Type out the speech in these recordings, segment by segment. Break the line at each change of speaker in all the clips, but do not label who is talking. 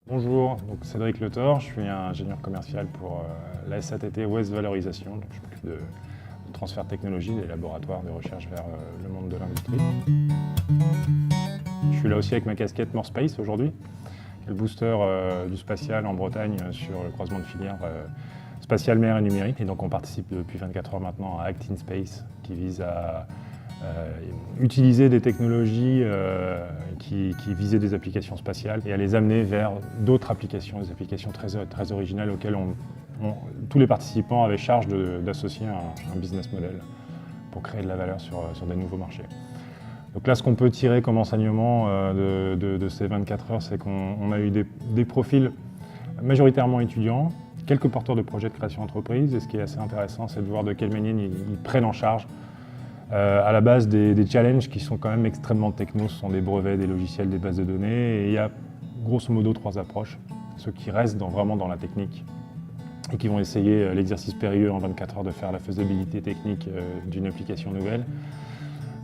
Bonjour, donc Cédric Le Thor, je suis ingénieur commercial pour la SATT Ouest Valorisation. Donc, je m'occupe de transfert technologie des laboratoires de recherche vers le monde de l'industrie. Je suis là aussi avec ma casquette More Space aujourd'hui, le booster du spatial en Bretagne sur le croisement de filières spatial, mer et numérique. Et donc on participe depuis 24 heures maintenant à Act in Space qui vise à utiliser des technologies qui visaient des applications spatiales et à les amener vers d'autres applications, des applications très originales auxquelles tous les participants avaient charge d'associer un business model pour créer de la valeur sur des nouveaux marchés. Donc là, ce qu'on peut tirer comme enseignement de ces 24 heures, c'est qu'on a eu des profils majoritairement étudiants, quelques porteurs de projets de création d'entreprise, et ce qui est assez intéressant, c'est de voir de quelle manière ils prennent en charge à la base des challenges qui sont quand même extrêmement techno. Ce sont des brevets, des logiciels, des bases de données, et il y a grosso modo 3 approches. Ceux qui restent vraiment dans la technique et qui vont essayer l'exercice périlleux en 24 heures de faire la faisabilité technique d'une application nouvelle.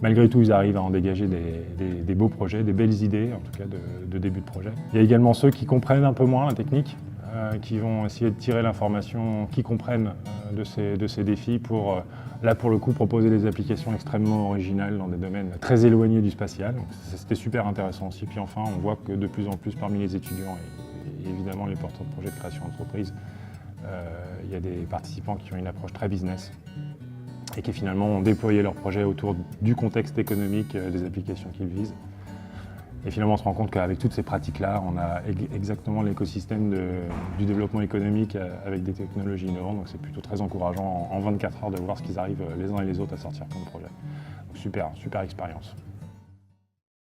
Malgré tout, ils arrivent à en dégager des beaux projets, des belles idées, en tout cas de début de projet. Il y a également ceux qui comprennent un peu moins la technique, qui vont essayer de tirer l'information qu'ils comprennent de ces défis pour, là pour le coup, proposer des applications extrêmement originales dans des domaines très éloignés du spatial. C'était super intéressant aussi. Puis enfin, on voit que de plus en plus parmi les étudiants et évidemment les porteurs de projets de création d'entreprise, il y a des participants qui ont une approche très business et qui finalement ont déployé leur projet autour du contexte économique des applications qu'ils visent. Et finalement, on se rend compte qu'avec toutes ces pratiques-là, on a exactement l'écosystème du développement économique avec des technologies innovantes. Donc c'est plutôt très encourageant en 24 heures de voir ce qu'ils arrivent les uns et les autres à sortir comme projet. Donc super expérience.